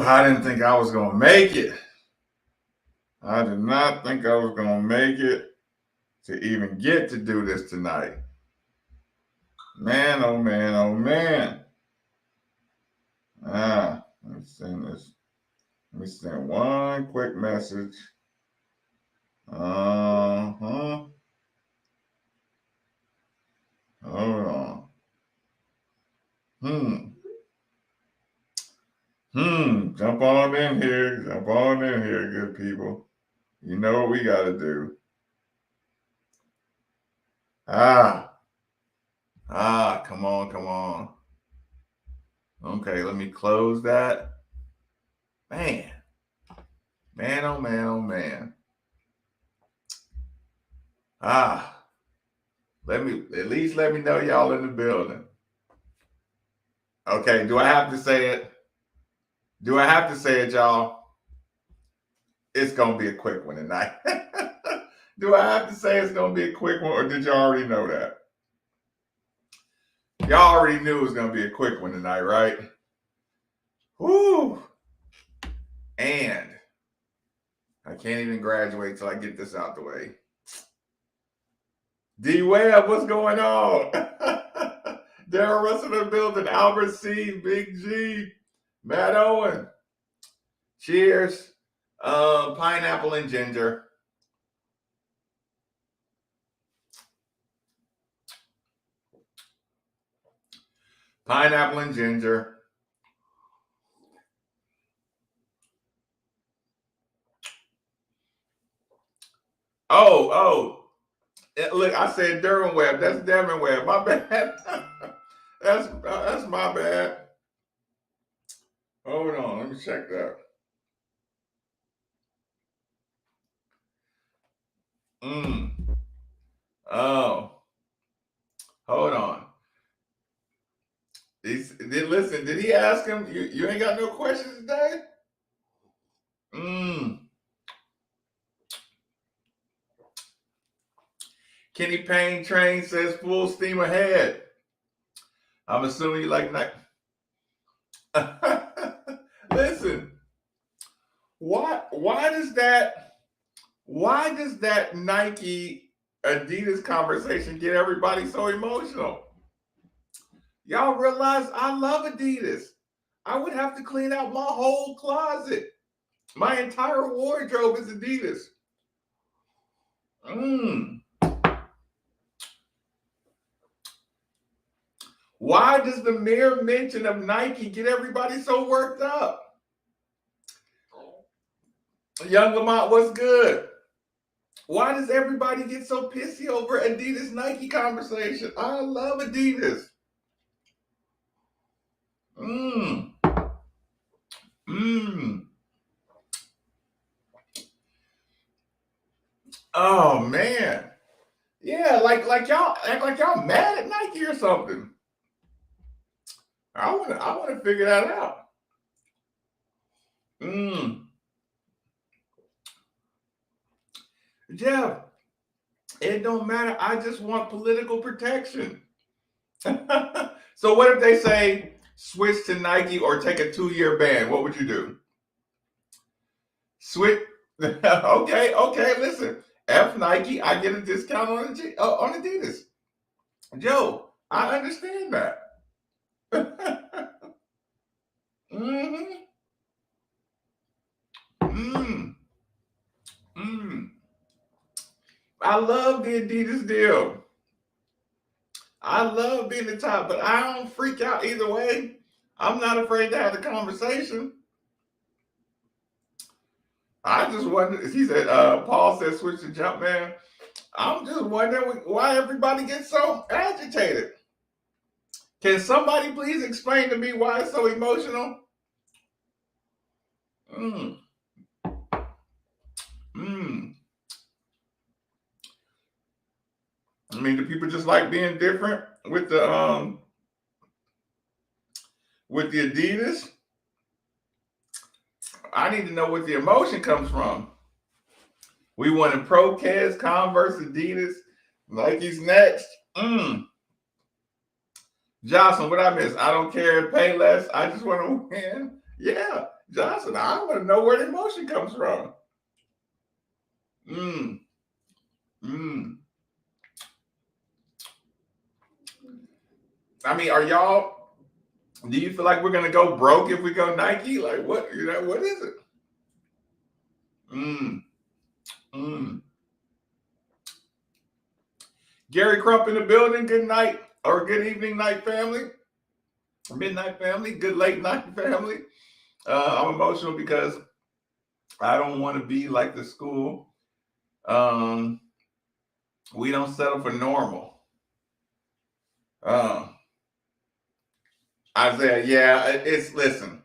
I didn't think I was going to make it. I did not think I was going to make it to even get to do this tonight. Man, oh man, oh man. Let me send this. Let me send one quick message. Hold on. Jump on in here. Jump on in here, good people. You know what we got to do. Come on. Okay, let me close that. Man, oh man. Let me know y'all in the building. Okay, do I have to say it? Y'all? It's gonna be a quick one tonight. Do I have to say it's gonna be a quick one, or did y'all already know that? Y'all already knew it was gonna be a quick one tonight, right? Whoo! And I can't even graduate till I get this out the way. D Webb, what's going on? Daryl Russell in the building, Albert C, Big G, Matt Owen. Cheers. Pineapple and ginger. Pineapple and ginger. Oh. Look, I said Durham Webb. That's Devin Webb. My bad. That's my bad. Hold on. Let me check that. Oh. Hold on. Listen, did he ask him, you ain't got no questions today? Kenny Payne Train says full steam ahead. I'm assuming you like night. Listen, why does that Nike Adidas conversation get everybody so emotional? Y'all realize I love Adidas. I would have to clean out my whole closet. My entire wardrobe is Adidas. Why does the mere mention of Nike get everybody so worked up? Young Lamont, what's good? Why does everybody get so pissy over Adidas Nike conversation? I love Adidas. Oh man. Yeah, like y'all act like y'all mad at Nike or something. I wanna figure that out. Jeff, it don't matter. I just want political protection. So what if they say switch to Nike or take a 2-year ban? What would you do? Switch. Okay. Listen, F Nike, I get a discount on Adidas. Joe, I understand that. I love the Adidas deal. I love being the top, but I don't freak out either way. I'm not afraid to have the conversation. I just wonder, he said, Paul said switch to Jumpman. I'm just wondering why everybody gets so agitated. Can somebody please explain to me why it's so emotional? I mean, do people just like being different with the Adidas? I need to know what the emotion comes from. We wanted Pro Kids, Converse, Adidas, Nike's next. Jocelyn, what I miss? I don't care. Pay less. I just want to win. Yeah. Johnson, I want to know where the emotion comes from. Mm, mm. I mean, are y'all? Do you feel like we're gonna go broke if we go Nike? Like what? What is it? Mm, mm. Gary Crump in the building. Good night or good evening, night family, midnight family, good late night family. I'm emotional because I don't want to be like the school. Um, we don't settle for normal. Um, Isaiah, yeah, it's listen,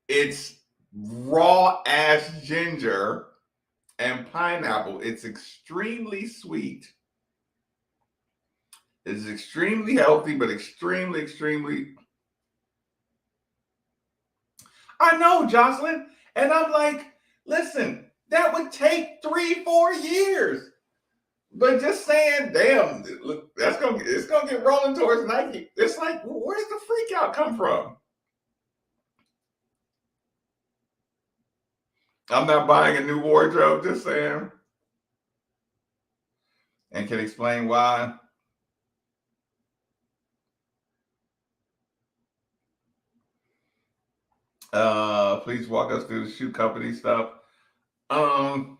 it's raw ass ginger and pineapple. It's extremely sweet. It's extremely healthy, but extremely, extremely. I know, Jocelyn. And I'm like, listen, that would take 3, 4 years. But just saying, damn, look, it's gonna get rolling towards Nike. It's like, where's the freak out come from? I'm not buying a new wardrobe, just saying. And can explain why. Please walk us through the shoe company stuff. Um,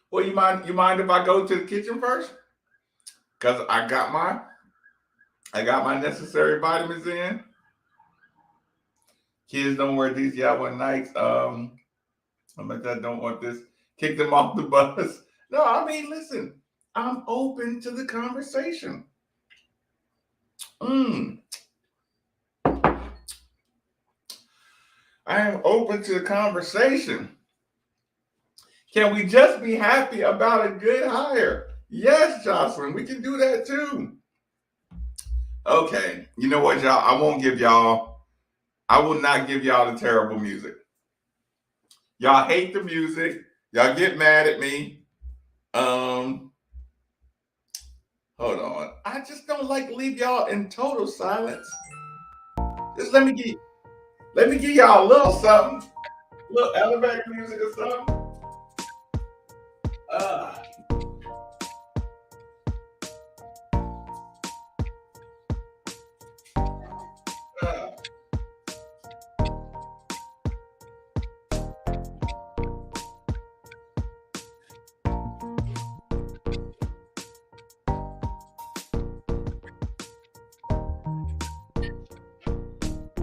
well, you mind if I go to the kitchen first? Because I got my necessary vitamins in. Kids don't wear these one nights. I'm like, I don't want this. Kick them off the bus. No, I mean, listen, I'm open to the conversation. I am open to the conversation. Can we just be happy about a good hire? Yes, Jocelyn, we can do that too. Okay, you know what, y'all? I will not give y'all the terrible music. Y'all hate the music. Y'all get mad at me. Um, Hold on. I just don't like to leave y'all in total silence. Just let me give y'all a little something, a little elevator music or something. Uh, uh,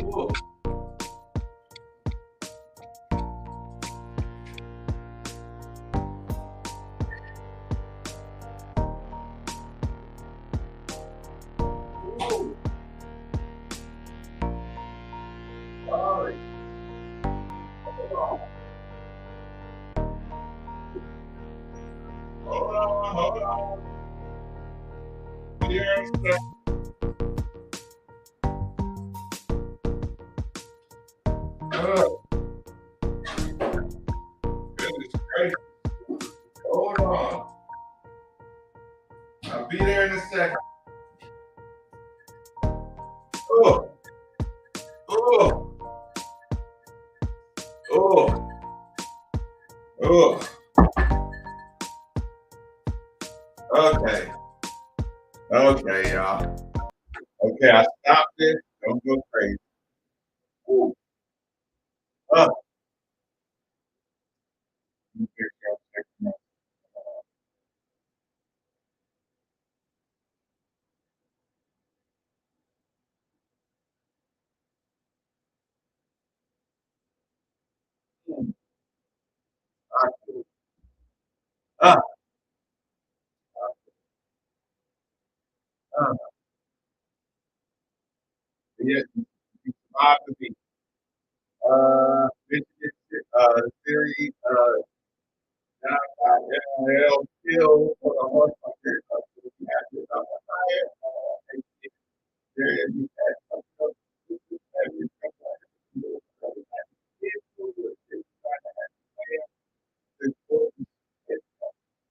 ooh. Ooh. All right. Hold on. Hold on. Hold on. Here's goodness gracious. Hold on. I'll be there in a second. Oh, oh, oh, oh. Okay. Okay, y'all. Okay, I stopped it. Don't go crazy. Ooh. Oh. Uh, uh, yeah, you survived the beat. Series, NIL still for the most part. We had to hire, there you had every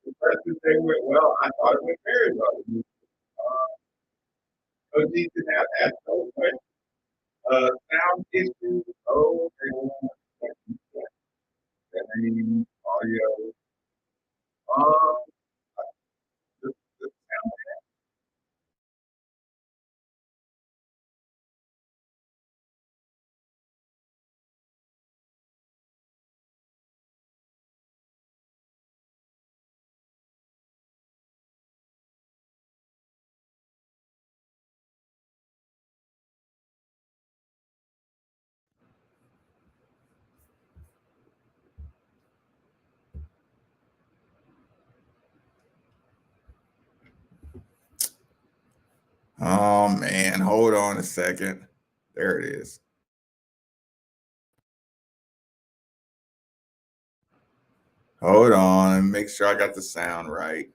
the person they went well. I thought it went very well. technology that have had so much sound issues. Oh, name, audio, um, the Oh man, hold on a second. There it is. Hold on, make sure I got the sound right.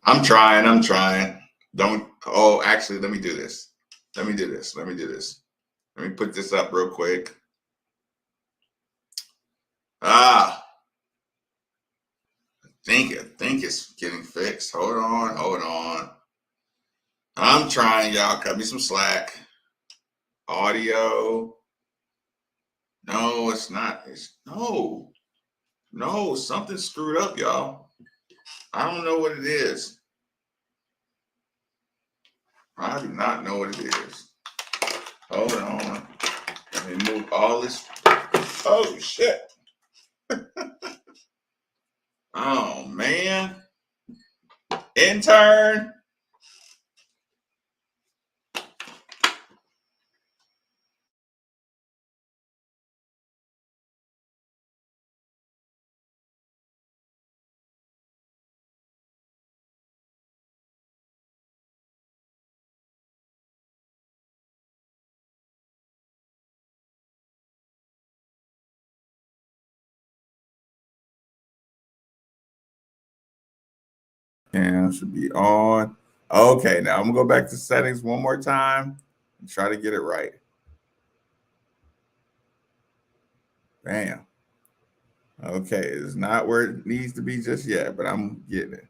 I'm trying. I'm trying. Don't. Oh, actually, let me do this. Let me do this. Let me do this. Let me put this up real quick. Ah, think it's getting fixed. Hold on. Hold on. I'm trying, y'all. Cut me some slack. Audio. No, it's not. It's no. No, something screwed up, y'all. I don't know what it is. I do not know what it is. Hold on. Let me move all this. Oh shit. Oh man. Intern. Cam should be on. Okay, now I'm gonna go back to settings one more time and try to get it right. Bam. Okay, it's not where it needs to be just yet, but I'm getting it.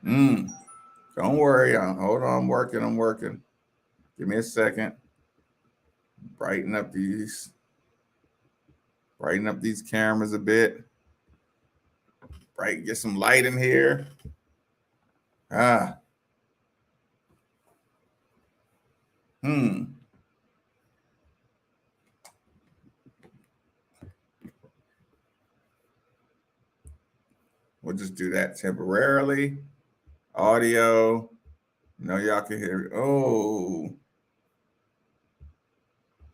Don't worry. Hold on. I'm working. Give me a second. Brighten up these cameras a bit. Get some light in here. We'll just do that temporarily. Audio. No, y'all can hear it. Oh.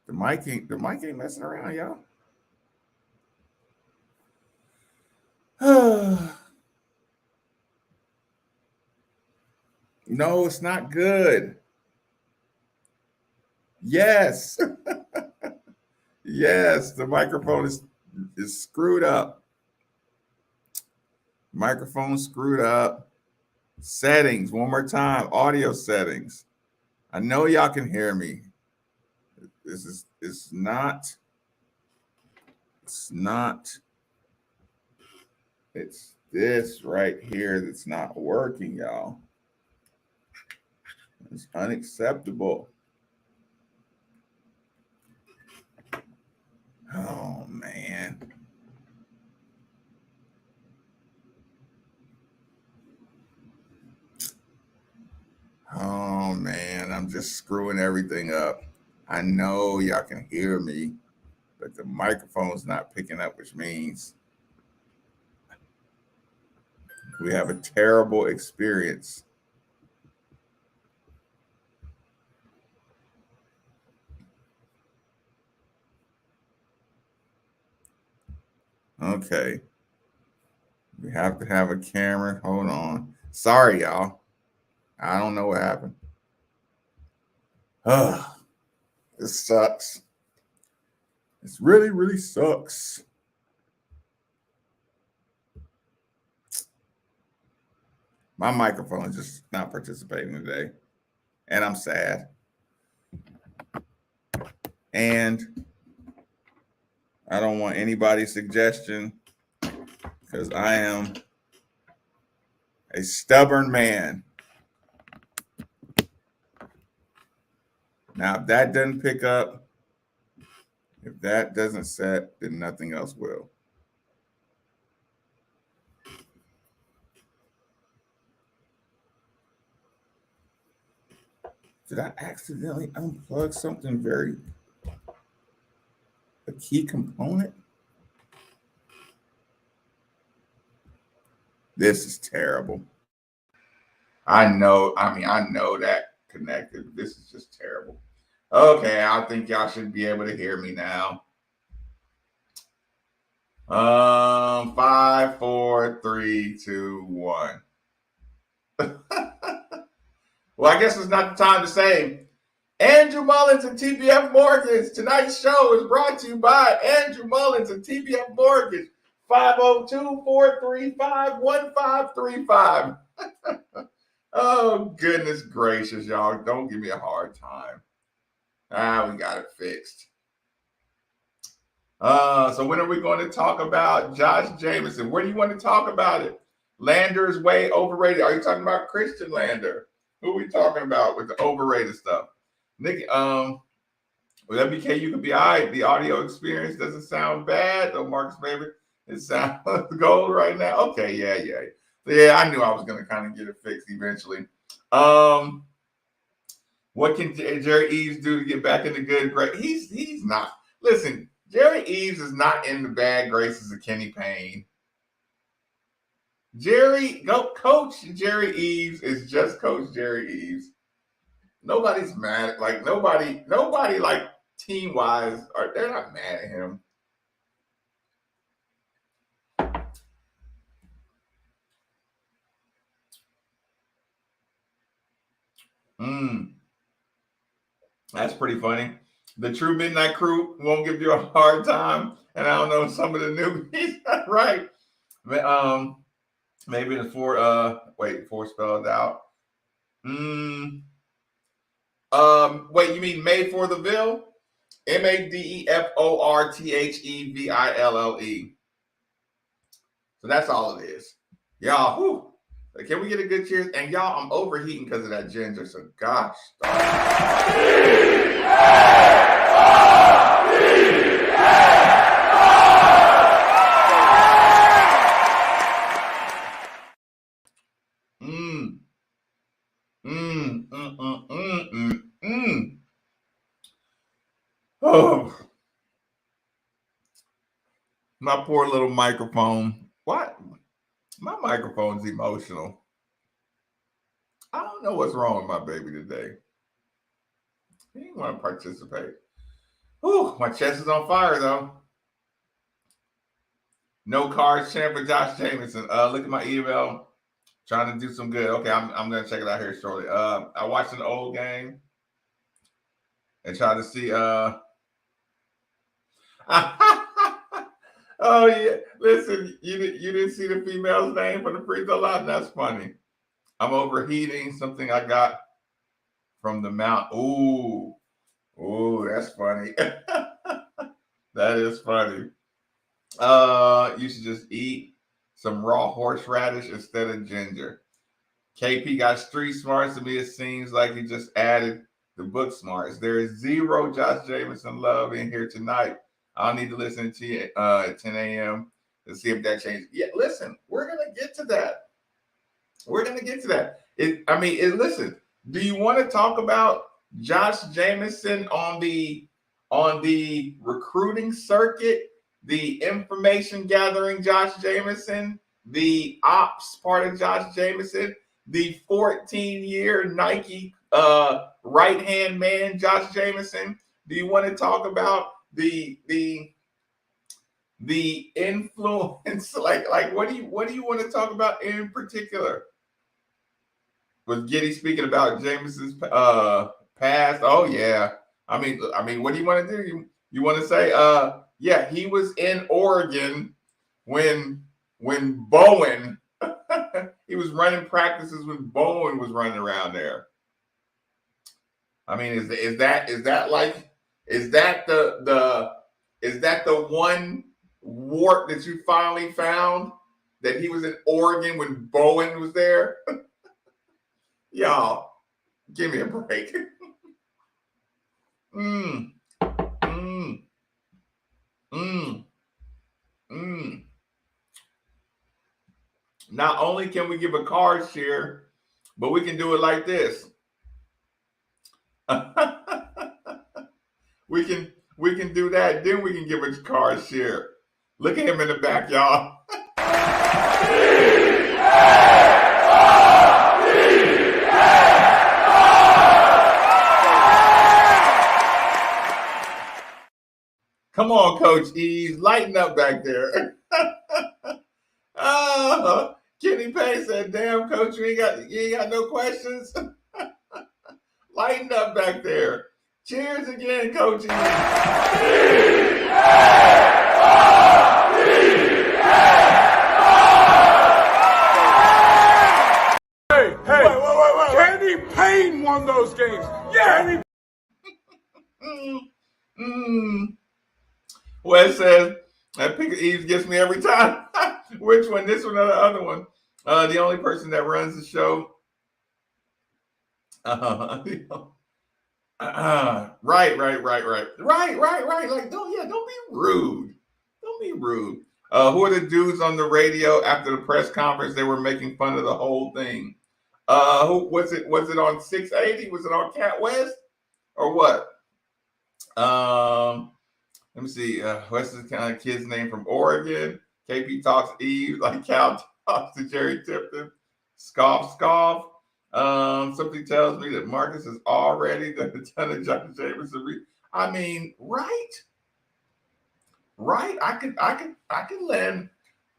The mic ain't messing around, y'all. No, it's not good. Yes. Yes, the microphone is screwed up. Microphone screwed up. Settings, one more time. Audio settings. I know y'all can hear me. It's this right here that's not working, y'all. It's unacceptable. Oh, man. Oh, man. I'm just screwing everything up. I know y'all can hear me, but the microphone's not picking up, which means we have a terrible experience. Okay. We have to have a camera. Hold on. Sorry, y'all. I don't know what happened. This sucks. This really, really sucks. My microphone is just not participating today. And I'm sad. And I don't want anybody's suggestion because I am a stubborn man. Now, if that doesn't pick up, if that doesn't set, then nothing else will. Did I accidentally unplug something a key component? This is terrible. I know that connected. This is just terrible. Okay, I think y'all should be able to hear me now. 5, 4, 3, 2, 1. Well, I guess it's not the time to say Andrew Mullins and TBF Mortgage. Tonight's show is brought to you by Andrew Mullins and TBF Mortgage. 502-435-1535. Oh, goodness gracious, y'all. Don't give me a hard time. We got it fixed. So when are we going to talk about Josh Jameson? Where do you want to talk about it? Lander is way overrated. Are you talking about Christian Lander? Who are we talking about with the overrated stuff? Nick, with WK, you could be all right. The audio experience doesn't sound bad, though, Marcus, baby. It sounds gold right now. Okay, yeah. So, yeah, I knew I was going to kind of get it fixed eventually. What can Jerry Eves do to get back in the good grace? He's not. Listen, Jerry Eves is not in the bad graces of Kenny Payne. Coach Jerry Eves is just Coach Jerry Eves. Nobody's mad. Like nobody like team wise, they're not mad at him. That's pretty funny. The True Midnight Crew won't give you a hard time, and I don't know some of the newbies, right? Maybe the four spelled out. Wait, you mean Made for the Ville? MADEFORTHEVILLE. So that's all it is. Y'all, whew. Can we get a good cheers? And y'all, I'm overheating because of that ginger. So gosh. Oh, my poor little microphone. What? My microphone's emotional. I don't know what's wrong with my baby today. He didn't want to participate. Whew, my chest is on fire though. No cards champ for Josh Jameson. Look at my email. Trying to do some good. Okay, I'm gonna check it out here shortly. I watched an old game and tried to see. Oh yeah, listen, you didn't see the female's name for the free throw line? That's funny. I'm overheating. Something I got from the mount. Ooh, that's funny. That is funny. You should just eat some raw horseradish instead of ginger. KP got street smarts. To me, it seems like he just added the book smarts. There is zero Josh Jameson love in here tonight. I'll need to listen to you at 10 a.m. to see if that changes. Yeah, listen, we're gonna get to that. We're gonna get to that. Listen. Do you want to talk about Josh Jameson on the recruiting circuit, the information gathering Josh Jameson, the ops part of Josh Jameson, the 14-year Nike right-hand man Josh Jameson? Do you want to talk about the influence? Like what do you want to talk about in particular? Was Giddy speaking about Jameson's past? Oh yeah. I mean, what do you want to do? You want to say, yeah, he was in Oregon when Bowen he was running practices when Bowen was running around there. I mean, is that the one wart that you finally found, that he was in Oregon when Bowen was there? Y'all, give me a break. Not only can we give a card share, but we can do it like this. we can do that. Then we can give a card share. Look at him in the back, y'all. Come on, Coach Eves, lighten up back there. Kenny Payne said, "Damn, Coach, you ain't got no questions." Lighten up back there. Cheers again, Coach Eves. Hey, wait. Kenny Payne won those games. Yeah. Well, it says that Pick Eves gets me every time. Which one? This one or the other one? The only person that runs the show. Right. Like, don't be rude. Don't be rude. Who are the dudes on the radio after the press conference? They were making fun of the whole thing. Who was it? Was it on 680? Was it on Cat West or what? Let me see. What's this kind of kid's name from Oregon? KP talks Eve like Cal talks to Jerry Tipton. Scoff. Something tells me that Marcus is already done a ton of Josh Jameson. I mean, right? I could land.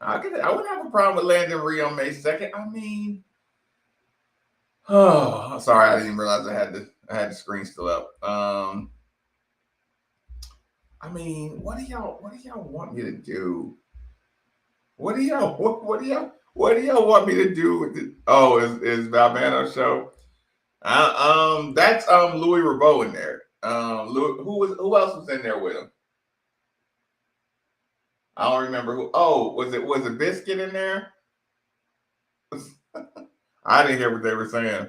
I wouldn't have a problem with landing Rhea on May 2nd. I mean, oh, sorry, I didn't realize I had the screen still up. I mean, what do y'all want me to do? What do y'all want me to do with it? Oh, is Valvano show? That's Louis Rabeau in there. Who else was in there with him? I don't remember who. Oh, was it Biscuit in there? I didn't hear what they were saying.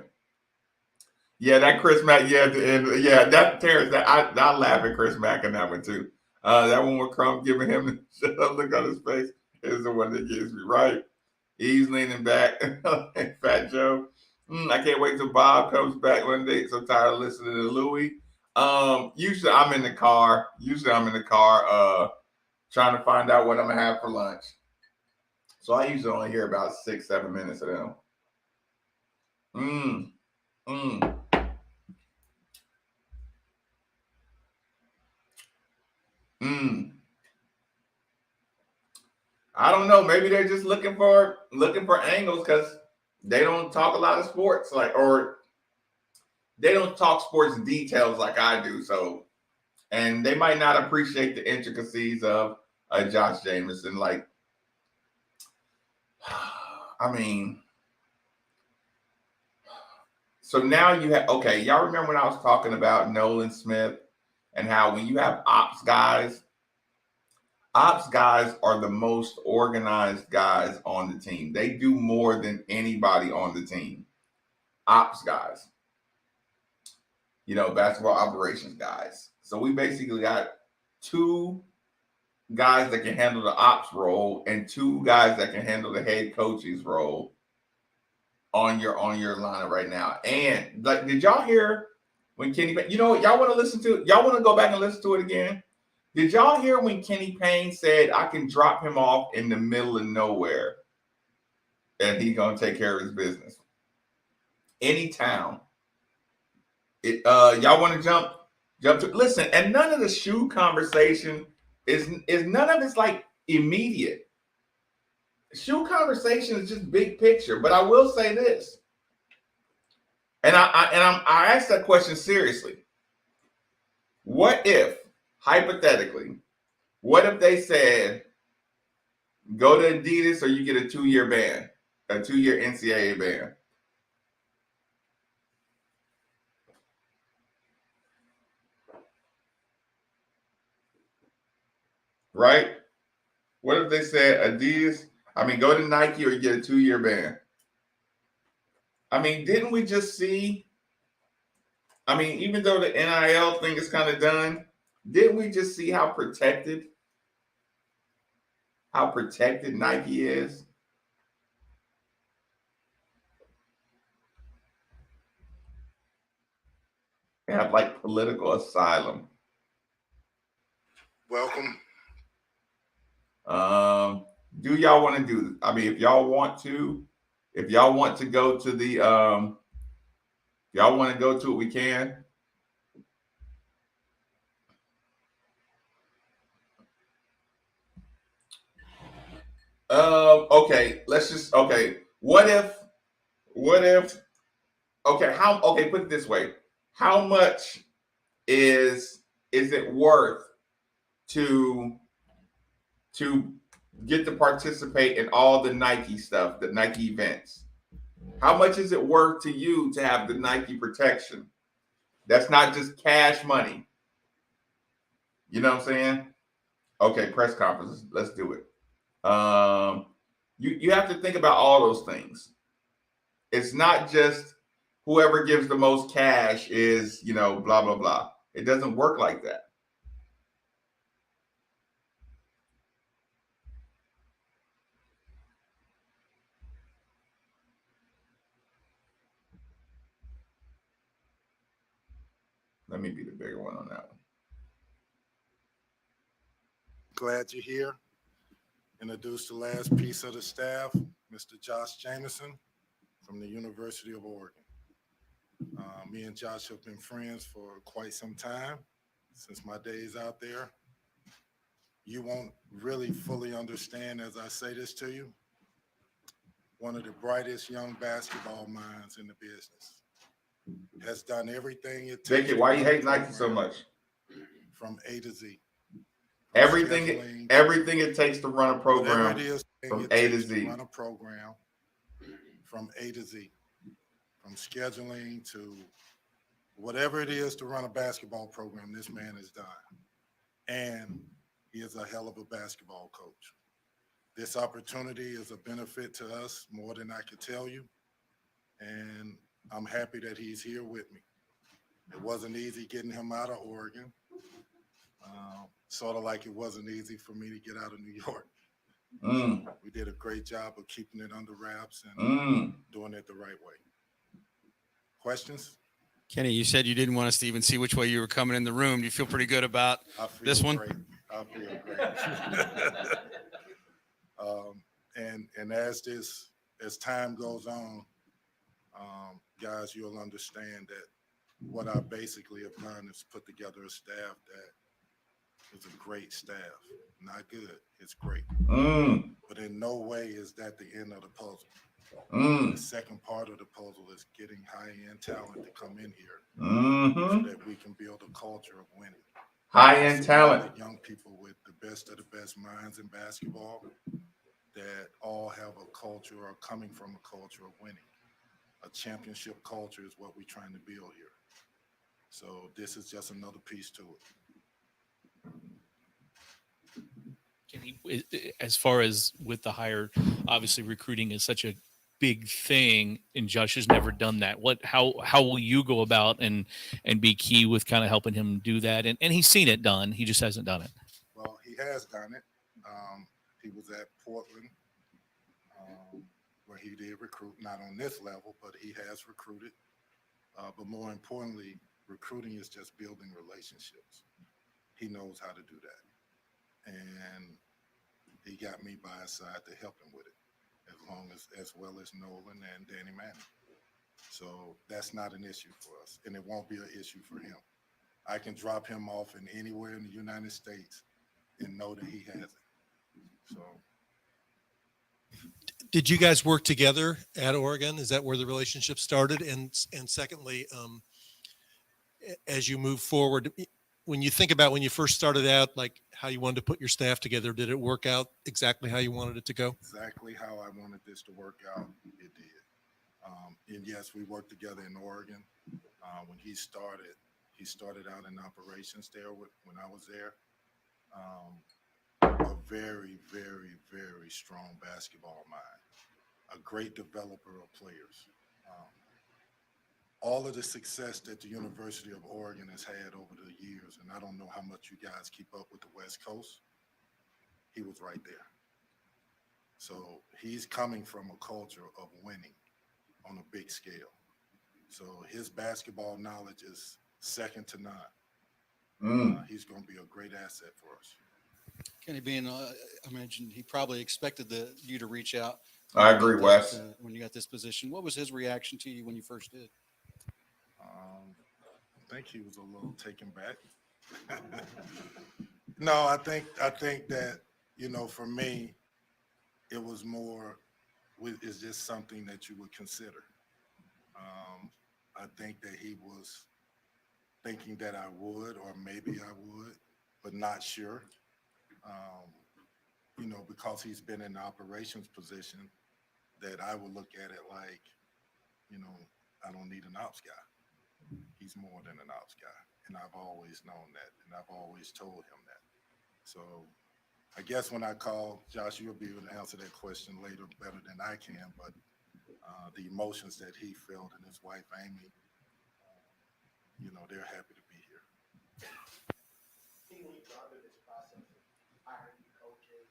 Yeah, that Chris Mack. Yeah, at the end. Yeah, that Terrence. I laugh at Chris Mack in that one too. That one with Crump giving him the look on his face is the one that gets me right. He's leaning back. Fat Joe. I can't wait till Bob comes back one day. So tired of listening to Louis. Usually I'm in the car. Trying to find out what I'm gonna have for lunch. So I usually only hear about 6-7 minutes of them. I don't know. Maybe they're just looking for angles because they don't talk a lot of sports, or they don't talk sports details like I do. So, and they might not appreciate the intricacies of Josh Jameson. Like, I mean, so now you have, okay, y'all remember when I was talking about Nolan Smith and how when you have ops guys are the most organized guys on the team. They do more than anybody on the team. Ops guys, basketball operations guys. So we basically got 2 guys that can handle the ops role and 2 guys that can handle the head coach's role on your lineup right now. And like, did y'all hear when Kenny? You know what? Y'all want to listen to it? Y'all want to go back and listen to it again? Did y'all hear when Kenny Payne said, "I can drop him off in the middle of nowhere, and he's gonna take care of his business any town"? Y'all want to jump to listen? And none of the shoe conversation is none of it's like immediate. Shoe conversation is just big picture. But I will say this, and I asked that question seriously. What if, hypothetically, what if they said, go to Adidas or you get a 2-year ban, a 2-year NCAA ban? Right? What if they said Adidas, go to Nike or you get a 2-year ban? Didn't we just see, even though the NIL thing is kind of done, didn't we just see how protected Nike is? They have like political asylum. Welcome. Do y'all want to do? If y'all want to go to the, y'all want to go to it, we can. Okay, let's just, okay. What if, okay, put it this way. How much is it worth to get to participate in all the Nike stuff, the Nike events? How much is it worth to you to have the Nike protection? That's not just cash money. You know what I'm saying? Okay, press conferences. Let's do it. You have to think about all those things. It's not just whoever gives the most cash is, blah, blah, blah. It doesn't work like that. Let me be the bigger one on that one. Glad you're here. Introduce the last piece of the staff, Mr. Josh Jameson from the University of Oregon. Me and Josh have been friends for quite some time, since my days out there. You won't really fully understand as I say this to you. One of the brightest young basketball minds in the business. Has done everything it takes. Why you hate Nike so much? From A to Z. Everything it takes to run a program. From it A to takes Z. run a program from A to Z, from scheduling to whatever it is to run a basketball program. This man has done, and he is a hell of a basketball coach. This opportunity is a benefit to us more than I could tell you, and I'm happy that he's here with me. It wasn't easy getting him out of Oregon, sort of like it wasn't easy for me to get out of New York. We did a great job of keeping it under wraps and doing it the right way. Questions? Kenny, you said you didn't want us to even see which way you were coming in the room. Do you feel pretty good about this one? Great. I feel great. And as time goes on, guys, you'll understand that what I basically have done is put together a staff that is a great staff. Not good, it's great. But in no way is that the end of the puzzle. The second part of the puzzle is getting high-end talent to come in here so that we can build a culture of winning. High-end talent. Young people with the best of the best minds in basketball that all have a culture or coming from a culture of winning. A championship culture is what we're trying to build here. So this is just another piece to it. Kenny, as far as with the hire, obviously recruiting is such a big thing, and Josh has never done that. How will you go about and be key with kind of helping him do that? And he's seen it done, he just hasn't done it. Well, he has done it. He was at Portland, where he did recruit, not on this level, but he has recruited. But more importantly, recruiting is just building relationships. He knows how to do that. And he got me by his side to help him with it, as well as Nolan and Danny Manning. So that's not an issue for us, and it won't be an issue for him. I can drop him off in anywhere in the United States and know that he has it. So. Did you guys work together at Oregon? Is that where the relationship started? And secondly, as you move forward, when you think about when you first started out, like how you wanted to put your staff together, did it work out exactly how you wanted it to go? Exactly how I wanted this to work out, it did. And yes, we worked together in Oregon. When he started out in operations there when I was there. A very, very, very strong basketball mind, a great developer of players. All of the success that the University of Oregon has had over the years, and I don't know how much you guys keep up with the West Coast, he was right there. So he's coming from a culture of winning on a big scale. So his basketball knowledge is second to none. He's going to be a great asset for us. Kenny, being, I imagine he probably expected you to reach out. I agree, Wes. When you got this position, what was his reaction to you when you first did? I think he was a little taken back. No, I think that, for me, it was more, is this something that you would consider? I think that he was thinking that I would, or maybe I would, but not sure. Because he's been in the operations position, that I would look at it like, I don't need an ops guy. He's more than an ops guy. And I've always known that. And I've always told him that. So I guess when I call, Josh, you'll be able to answer that question later better than I can. But the emotions that he felt and his wife, Amy, they're happy to be here. When you go through this process of hiring coaches,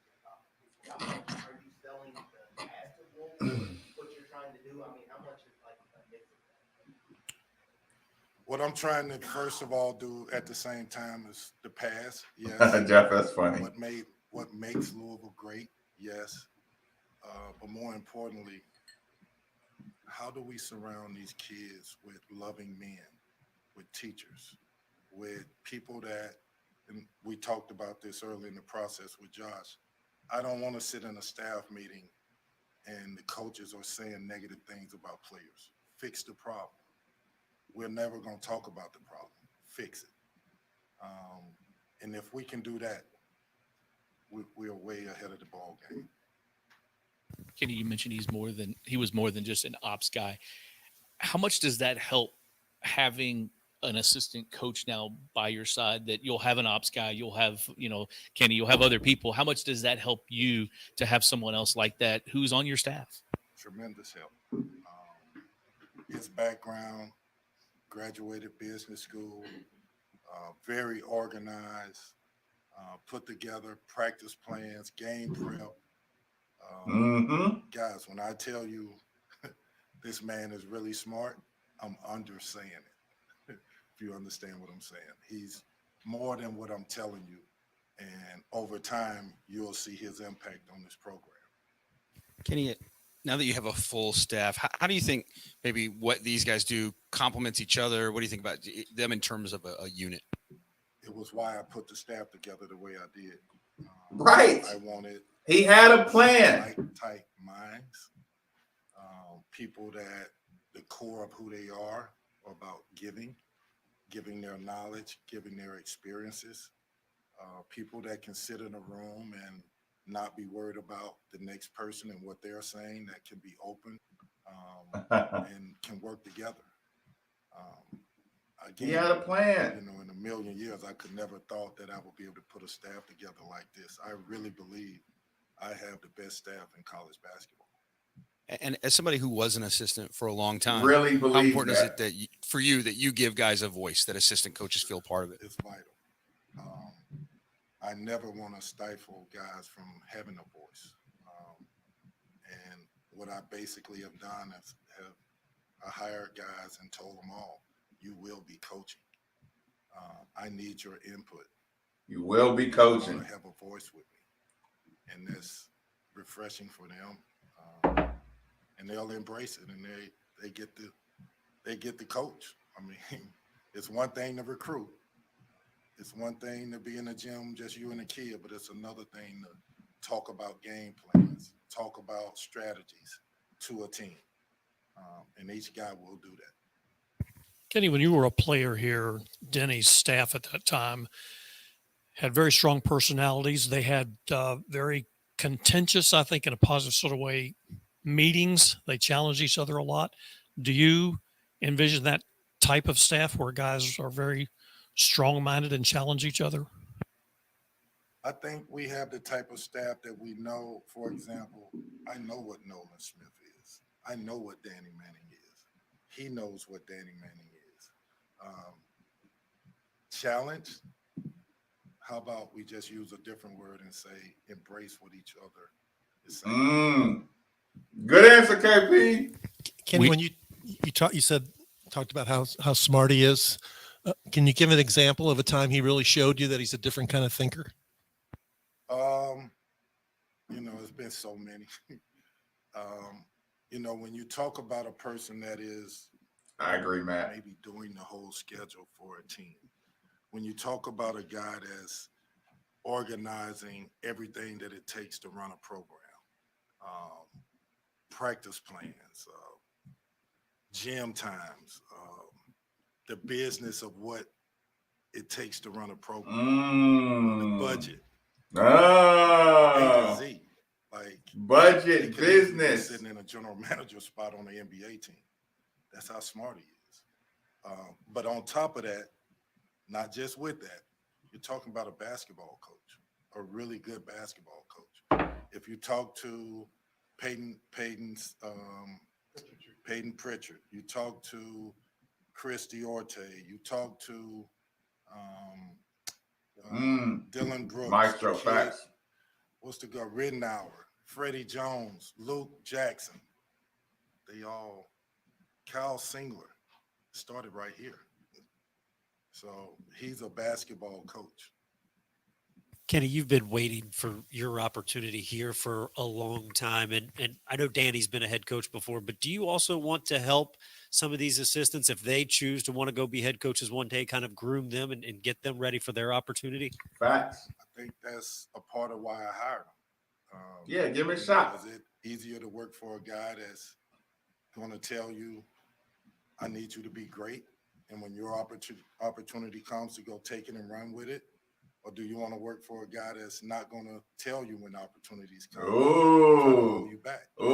how much are you selling the past of what you're trying to do? I mean, how much is like a mix of that? What I'm trying to first of all do at the same time is the past. Yes. Jeff, that's funny. What makes Louisville great? Yes. But more importantly, how do we surround these kids with loving men, with teachers, with people that, and we talked about this early in the process with Josh. I don't want to sit in a staff meeting and the coaches are saying negative things about players. Fix the problem. We're never going to talk about the problem. Fix it. And if we can do that, we're way ahead of the ball game. Kenny, you mentioned he was more than just an ops guy. How much does that help having an assistant coach now by your side, that you'll have an ops guy, you'll have, Kenny, you'll have other people. How much does that help you to have someone else like that who's on your staff? Tremendous help. His background, graduated business school, very organized, put together practice plans, game prep. Guys, when I tell you this man is really smart, I'm undersaying it. If you understand what I'm saying, he's more than what I'm telling you. And over time, you'll see his impact on this program. Kenny, now that you have a full staff, how do you think maybe what these guys do complements each other? What do you think about them in terms of a unit? It was why I put the staff together the way I did. Right. I wanted. He had a plan. Type minds, people that the core of who they are about giving their knowledge, giving their experiences, people that can sit in a room and not be worried about the next person and what they're saying, that can be open and can work together. Again, He had a plan. In a million years, I could never thought that I would be able to put a staff together like this. I really believe I have the best staff in college basketball. And as somebody who was an assistant for a long time, Really believe how important that. is it that for you that you give guys a voice, that assistant coaches feel part of it? It's vital. I never want to stifle guys from having a voice. And what I basically have done is I hired guys and told them all, you will be coaching. I need your input. You will be You coaching. want to have a voice with me. And that's refreshing for them. And they'll embrace it, and they get the coach. I mean, it's one thing to recruit. It's one thing to be in the gym, just you and the kid, but it's another thing to talk about game plans, talk about strategies to a team. And each guy will do that. Kenny, when you were a player here, Denny's staff at that time had very strong personalities. They had very contentious, I think in a positive sort of way, meetings. They challenged each other a lot. Do you envision that type of staff where guys are very strong-minded and challenge each other? I think we have the type of staff that we know. For example, I know what Nolan Smith is. I know what Danny Manning is. He knows what Danny Manning is. Challenge, how about we just use a different word and say embrace what each other is saying? Good answer, KP. Kenny, when you talked about how smart he is, can you give an example of a time he really showed you that he's a different kind of thinker? It's been so many. When you talk about a person that is, I agree, Matt. maybe doing the whole schedule for a team. When you talk about a guy that's organizing everything that it takes to run a program, practice plans, gym times, the business of what it takes to run a program, the budget, A to Z, like budget business, sitting in a general manager spot on the NBA team. That's how smart he is. But on top of that, not just with that, you're talking about a basketball coach, a really good basketball coach. If you talk to Peyton Pritchard, you talk to Chris Diorte, you talk to Dylan Brooks, Maestro facts. What's the guy? Ridnour, Freddie Jones, Luke Jackson. Kyle Singler started right here. So he's a basketball coach. Kenny, you've been waiting for your opportunity here for a long time. And I know Danny's been a head coach before, but do you also want to help some of these assistants, if they choose to want to go be head coaches one day, kind of groom them and get them ready for their opportunity? Facts. I think that's a part of why I hired him. Yeah, give me a shot. Is it easier to work for a guy that's going to tell you, I need you to be great, and when your opportunity comes to go take it and run with it, Or do you want to work for a guy that's not going to tell you when opportunities come? Ooh. You back. Ooh.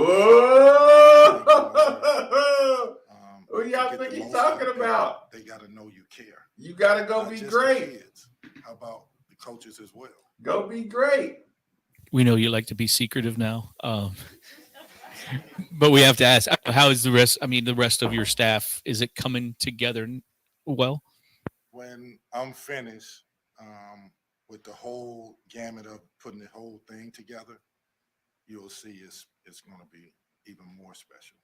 Who To y'all get think the he's most out of talking people, about? They got to know you care. You got to go Not be just great. The kids. How about the coaches as well? Go be great. We know you like to be secretive now, but we have to ask: how is the rest? I mean, the rest of your staff, is it coming together well? When I'm finished with the whole gamut of putting the whole thing together, you'll see it's going to be even more special.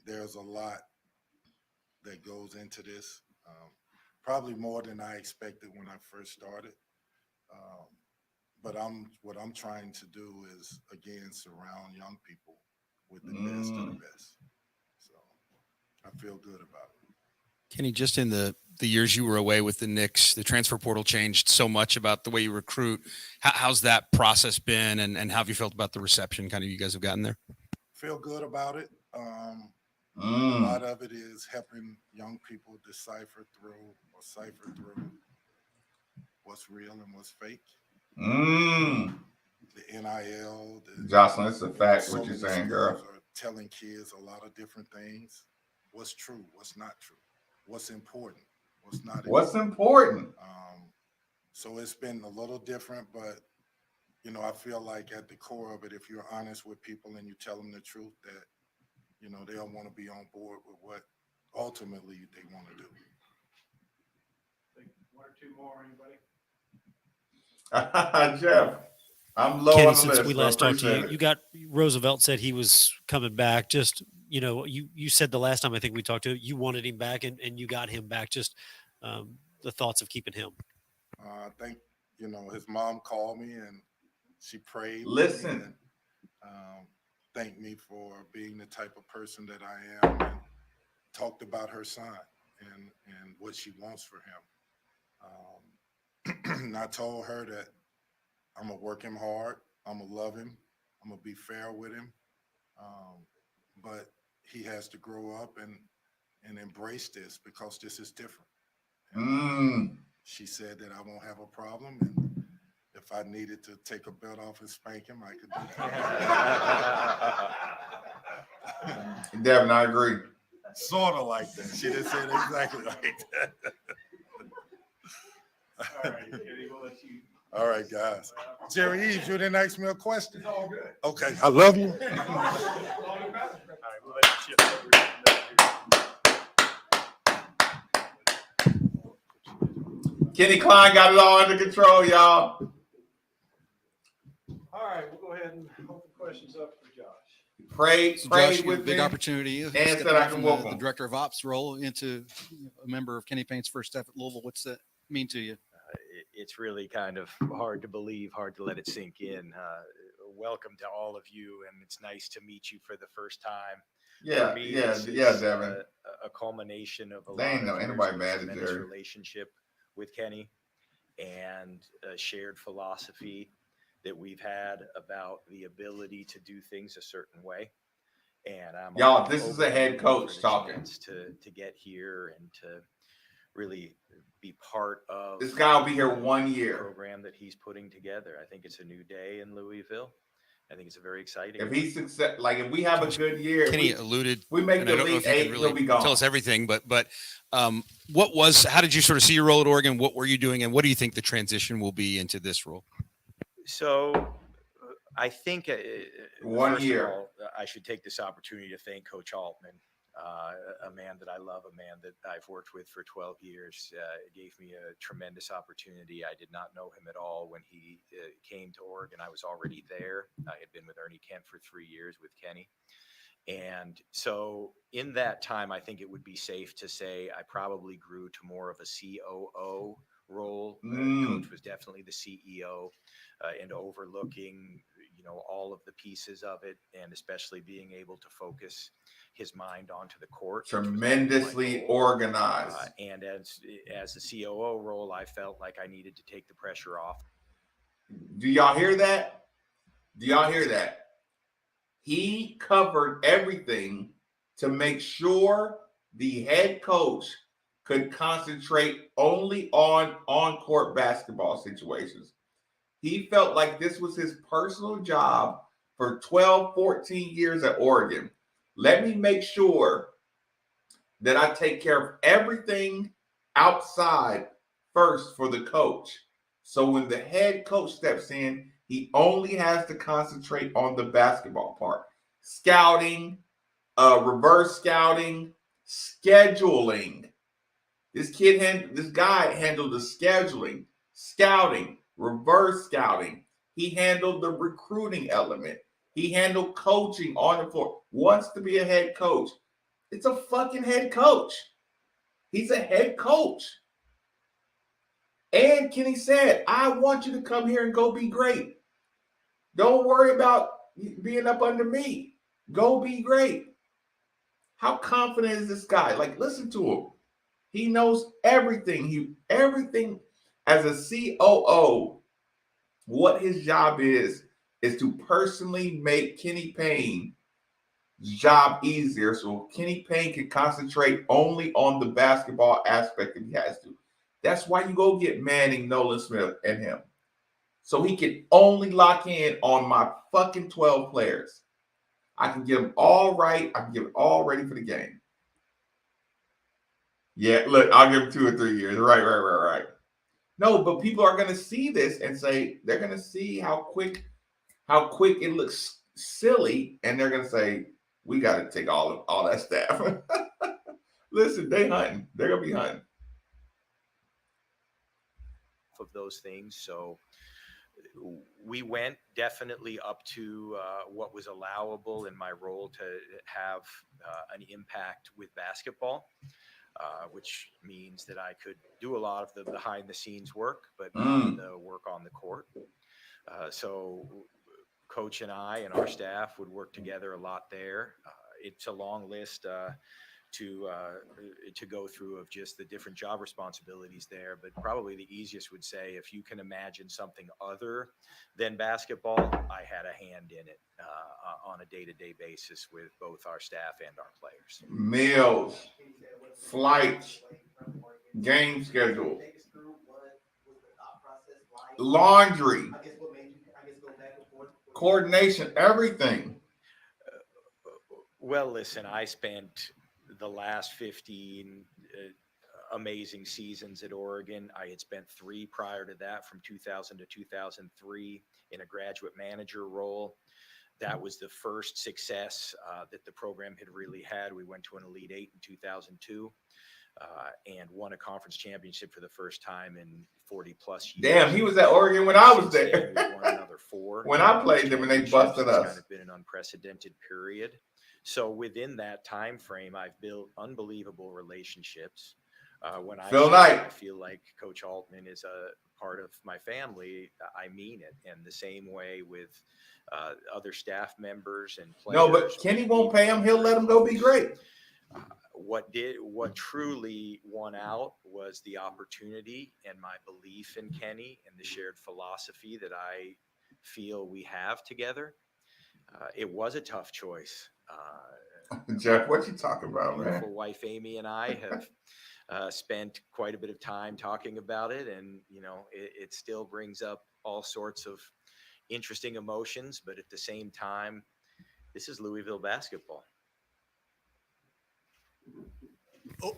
There's a lot that goes into this, probably more than I expected when I first started. But what I'm trying to do is, again, surround young people with the best of the best. So I feel good about it. Kenny, just in the years you were away with the Knicks, the transfer portal changed so much about the way you recruit. How's that process been, and how have you felt about the reception kind of you guys have gotten there? Feel good about it. A lot of it is helping young people decipher through what's real and what's fake. The NIL. Jocelyn, it's a fact so what you're many saying, schools girl. are telling kids a lot of different things. What's true, what's not true, what's important, what's not important. What's important? So it's been a little different, but you know, I feel like at the core of it, if you're honest with people and you tell them the truth, that you know they'll want to be on board with what ultimately they want to do. One or two more, anybody? Jeff, I'm low Kenny, on the since list. we but last talked to you, appreciate you it. got Roosevelt said he was coming back. Just, you know, you said the last time I think we talked to you wanted him back and you got him back. Just the thoughts of keeping him. I think, you know, his mom called me and she prayed. Listen. And, thanked me for being the type of person that I am, and talked about her son and what she wants for him. And I told her that I'm going to work him hard. I'm going to love him. I'm going to be fair with him. But he has to grow up and embrace this, because this is different. And, she said that I won't have a problem. And if I needed to take a belt off and spank him, I could do that. Devin, I agree. Sort of like that. She didn't say it exactly like that. All right, Kenny, we'll let you. All right, guys. Jerry Eves, you didn't ask me a question. It's all good. Okay, I love you. All right, we'll let you shift over to the next Kenny Klein got it all under control, y'all. All right, we'll go ahead and open questions up for Josh. Pray Josh, with big me. opportunity. And Stepping said I out can from whoop the him. director of ops role into a member of Kenny Payne's first staff at Louisville. What's that mean to you? It's really kind of hard to believe, hard to let it sink in. Welcome to all of you, and it's nice to meet you for the first time. Yeah, For me, yeah, it's Devin. a culmination of a They lot ain't of no years anybody of mad at tremendous Jerry. relationship with Kenny, and a shared philosophy that we've had about the ability to do things a certain way. And Y'all, this is a head coach talking. To get here and to really be part of This guy will be here 1 the year. program that he's putting together. I think it's a new day in Louisville. I think it's a very exciting. If he's success, like if we have a good year, Kenny alluded. we make and the I don't know Elite if you can Eight, really he'll be gone. tell us everything, but how did you sort of see your role at Oregon? What were you doing, and what do you think the transition will be into this role? So I think 1 first year. of all, I should take this opportunity to thank Coach Altman, a man that I love, a man that I've worked with for 12 years. It gave me a tremendous opportunity. I did not know him at all when he came to Oregon. I was already there. I had been with Ernie Kent for 3 years with Kenny. And so in that time, I think it would be safe to say I probably grew to more of a COO role. Coach was definitely the CEO, and overlooking, you know, all of the pieces of it, and especially being able to focus his mind onto the court. Tremendously organized. And as the COO role, I felt like I needed to take the pressure off. Do y'all hear that? Do y'all hear that? He covered everything to make sure the head coach could concentrate only on on-court basketball situations. He felt like this was his personal job for 12, 14 years at Oregon. Let me make sure that I take care of everything outside first for the coach. So when the head coach steps in, he only has to concentrate on the basketball part. Scouting, reverse scouting, scheduling. This guy handled the scheduling, scouting, reverse scouting. He handled the recruiting element. He handled coaching on the floor. Wants to be a head coach. It's a fucking head coach. He's a head coach. And Kenny said, I want you to come here and go be great. Don't worry about being up under me. Go be great. How confident is this guy? Like, listen to him. He knows everything. Everything as a COO, what his job is to personally make Kenny Payne's job easier so Kenny Payne can concentrate only on the basketball aspect if he has to. That's why you go get Manning, Nolan Smith, and him. So he can only lock in on my fucking 12 players. I can get them all right. I can get them all ready for the game. Yeah, look, I'll give him 2 or 3 years. Right. No, but people are going to see this and say, they're going to see how quick it looks silly. And they're going to say, we got to take all that staff. Listen, they hunting. They're going to be hunting. Of those things. So we went definitely up to what was allowable in my role to have an impact with basketball, which means that I could do a lot of the behind the scenes work, but not the work on the court. So coach and I and our staff would work together a lot there. It's a long list to go through of just the different job responsibilities there, but probably the easiest would say, if you can imagine something other than basketball, I had a hand in it on a day-to-day basis with both our staff and our players. Meals, flights, game schedule, laundry, coordination, everything. Well, listen, I spent the last 15 amazing seasons at Oregon. I had spent 3 prior to that, from 2000 to 2003, in a graduate manager role. That was the first success that the program had really had. We went to an Elite 8 in 2002 and won a conference championship for the first time in 40 plus years. Damn, he was at Oregon when I was there. We won another 4. When I played them and they busted us. It's kind of been an unprecedented period. So within that time frame, I've built unbelievable relationships. When I feel like Coach Altman is a part of my family, I mean it. And the same way with other staff members and players. No, but Kenny won't pay him. He'll let him go be great. What truly won out was the opportunity and my belief in Kenny and the shared philosophy that I feel we have together. It was a tough choice. Jeff, what you talking about, man? Beautiful wife Amy and I have spent quite a bit of time talking about it, and it still brings up all sorts of interesting emotions. But at the same time, this is Louisville basketball.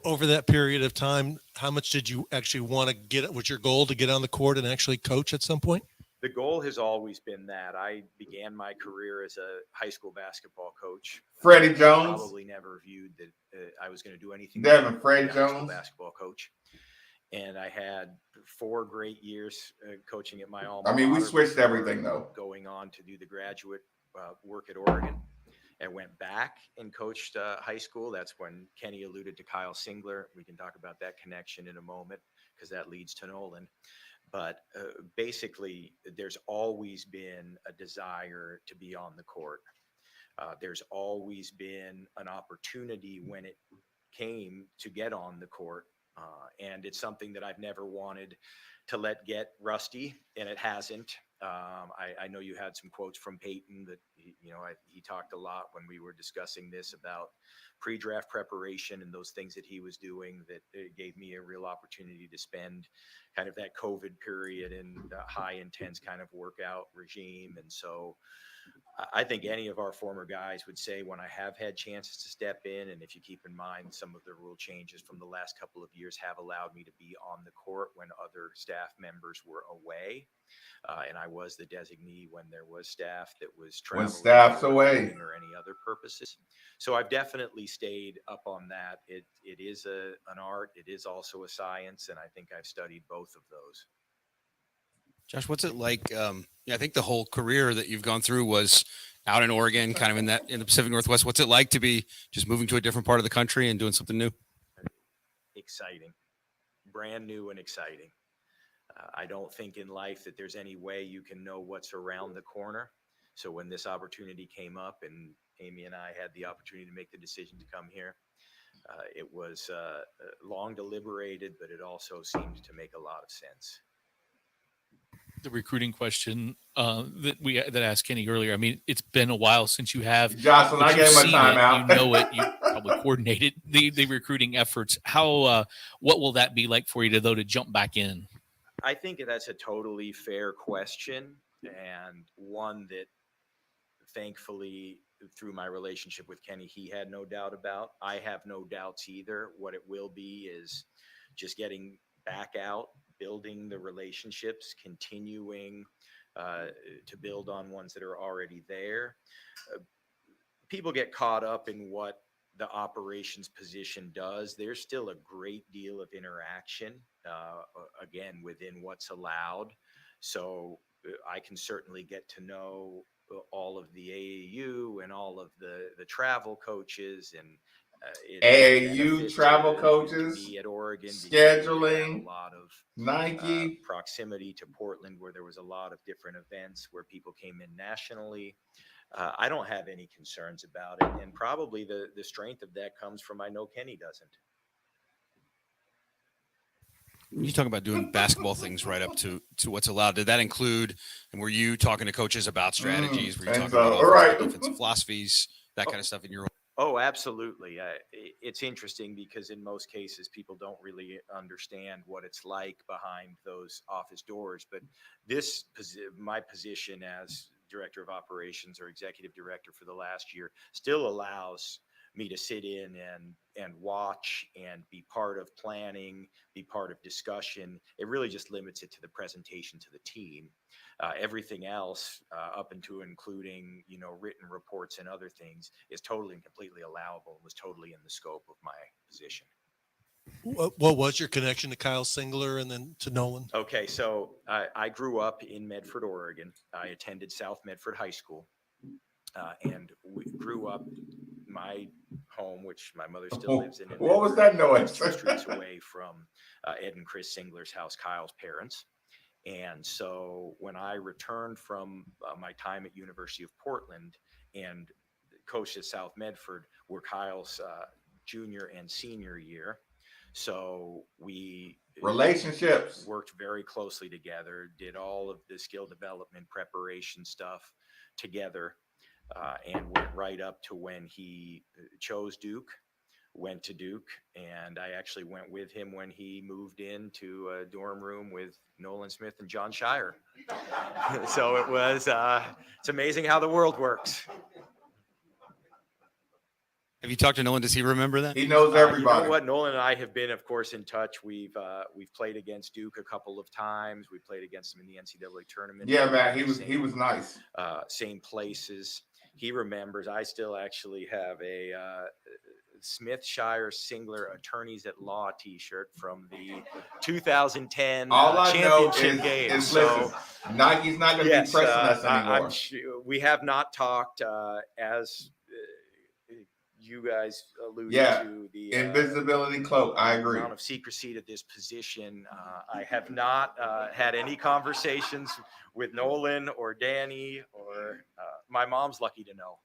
Over that period of time, how much did you actually want to get? Was your goal to get on the court and actually coach at some point? The goal has always been that. I began my career as a high school basketball coach. Freddie Jones. Probably never viewed that I was going to do anything. Devin, Freddie Jones. Basketball coach. And I had 4 great years coaching at my alma mater. I mean, we switched before everything, though. Going on to do the graduate work at Oregon. And went back and coached high school. That's when Kenny alluded to Kyle Singler. We can talk about that connection in a moment, because that leads to Nolan. But basically, there's always been a desire to be on the court. There's always been an opportunity when it came to get on the court And it's something that I've never wanted to let get rusty, and it hasn't. I know you had some quotes from Peyton that he talked a lot when we were discussing this about pre-draft preparation and those things that he was doing, that it gave me a real opportunity to spend kind of that COVID period in a high intense kind of workout regime. And so I think any of our former guys would say, when I have had chances to step in, and if you keep in mind some of the rule changes from the last couple of years have allowed me to be on the court when other staff members were away, and I was the designee when there was staff that was traveling, When staff's for away, recruiting or any other purposes. So I've definitely stayed up on that. It is an art. It is also a science, and I think I've studied both of those. Josh, what's it like? I think the whole career that you've gone through was out in Oregon, kind of in the Pacific Northwest. What's it like to be just moving to a different part of the country and doing something new? Exciting, brand new and exciting. I don't think in life that there's any way you can know what's around the corner. So when this opportunity came up and Amy and I had the opportunity to make the decision to come here, it was long deliberated, but it also seemed to make a lot of sense. The recruiting question that asked Kenny earlier. I mean, it's been a while since you have. Jocelyn, I gave him a timeout. You know it. You probably coordinated the recruiting efforts. How what will that be like for you to jump back in? I think that's a totally fair question, and one that thankfully through my relationship with Kenny, he had no doubt about. I have no doubts either. What it will be is just getting back out, building the relationships, continuing to build on ones that are already there. People get caught up in what the operations position does. There's still a great deal of interaction, again, within what's allowed. So I can certainly get to know all of the AAU and all of the travel coaches and AAU travel coaches, be at Oregon, scheduling, a lot of Nike, proximity to Portland, where there was a lot of different events where people came in nationally. I don't have any concerns about it, and probably the strength of that comes from I know Kenny doesn't. You talk about doing basketball things right up to what's allowed. Did that include, and were you talking to coaches about strategies? Were you talking about defensive philosophies, that kind of stuff in your? Oh, absolutely. It's interesting because in most cases, people don't really understand what it's like behind those office doors. But my position as director of operations or executive director for the last year still allows me to sit in and watch and be part of planning, be part of discussion. It really just limits it to the presentation to the team. Everything else, up into including, written reports and other things, is totally and completely allowable and was totally in the scope of my position. What was your connection to Kyle Singler and then to Nolan? Okay, so I grew up in Medford, Oregon. I attended South Medford High School, and we grew up my home, which my mother still lives in. What was that noise? 2 streets away from Ed and Chris Singler's house, Kyle's parents. And so when I returned from my time at University of Portland and coached at South Medford, were Kyle's junior and senior year. So we relationships worked very closely together, did all of the skill development preparation stuff together, and went right up to when he chose Duke, went to Duke, and I actually went with him when he moved into a dorm room with Nolan Smith and John Shire. So it was, it's amazing how the world works. Have you talked to Nolan? Does he remember that? He knows everybody. You know what? Nolan and I have been, of course, in touch. We've played against Duke a couple of times. We played against him in the NCAA tournament. Yeah, man, he was nice. Same places. He remembers. I still actually have a Smith Shire Singler Attorneys at Law T-shirt from the 2010 championship game. Listen, Nike's not going to be pressing us anymore. We have not talked as you guys alluded to the invisibility cloak. I agree. Amount of secrecy to this position. I have not had any conversations with Nolan or Danny or my mom's lucky to know.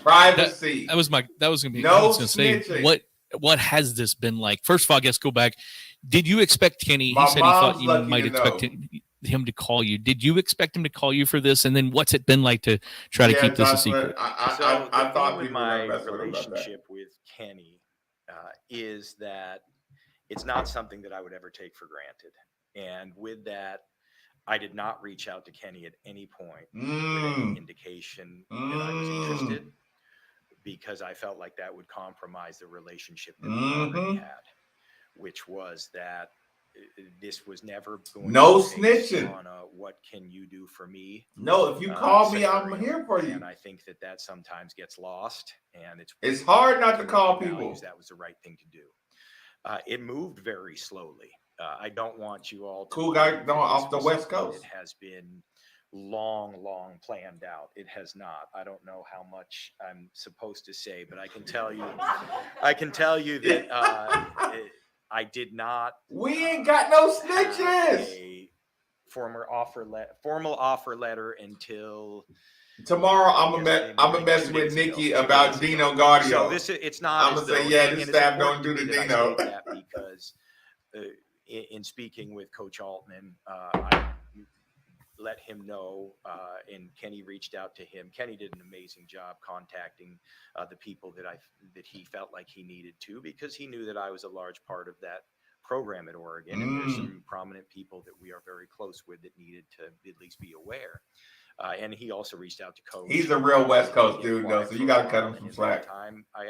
Privacy. That was gonna be no snitching. Say, what what has this been like? First of all, I guess go back. Did you expect Kenny? My He said he thought mom's you lucky might to expect know. him to call you. Did you expect him to call you for this? And then what's it been like to try to Yeah, keep this a that's what secret? So I the thing thought with people were gonna my mess with him about that. relationship with Kenny is that it's not something that I would ever take for granted. And with that, I did not reach out to Kenny at any point with any indication that I was interested, because I felt like that would compromise the relationship that we already had, which was that this was never going No to be based snitching. on a what can you do for me No, if you call me, I'm scenario. here for you. And I think that sometimes gets lost, and It's hard not to Kenny call values people. that was the right thing to do. It moved very slowly. I don't want you all to Cool guy believe that going this off the was West something Coast. that has been long planned out. It has not. I don't know how much I'm supposed to say, but I can tell you that I did not. We ain't got no have snitches. a formal offer letter until Tomorrow I'm I guess gonna maybe I'm like mess 2 with days ago, Nikki 2 about days ago. Dino Guardio. So it's not I'm as gonna say, though, yeah, and this it's staff important don't to do me the that I Dino. state that because in speaking with Coach Altman, I let him know, and Kenny reached out to him. Kenny did an amazing job contacting the people that he felt like he needed to, because he knew that I was a large part of that program at Oregon, and there's some prominent people that we are very close with that needed to at least be aware. And he also reached out to Coach. He's a real West Coast He dude, though, inquired so for you a gotta cut while, him and some at slack. that time, I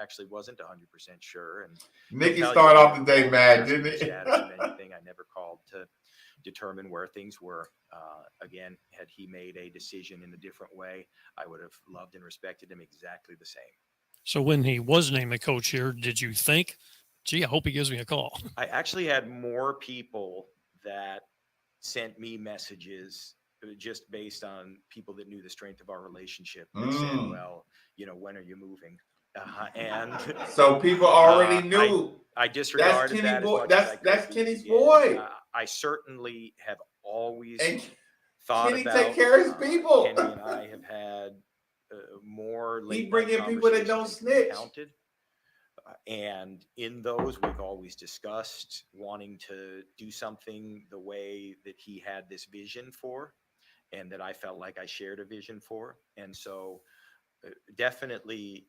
actually wasn't 100% sure. And Nikki he'll tell started you, off the day called to mad, ask him didn't the he? status of anything. I never called to determine where things were. Again, had he made a decision in a different way, I would have loved and respected him exactly the same. So when he was named the coach here, did you think, gee, I hope he gives me a call? I actually had more people that sent me messages just based on people that knew the strength of our relationship that said, well, when are you moving? And so people already knew. I disregarded that as much as I could. That's Kenny's boy. I certainly have always And thought Kenny about take care of his people. Kenny and I have had more late He bring night in people that don't conversations than can be snitch. counted. And in those, we've always discussed wanting to do something the way that he had this vision for, and that I felt like I shared a vision for. And so definitely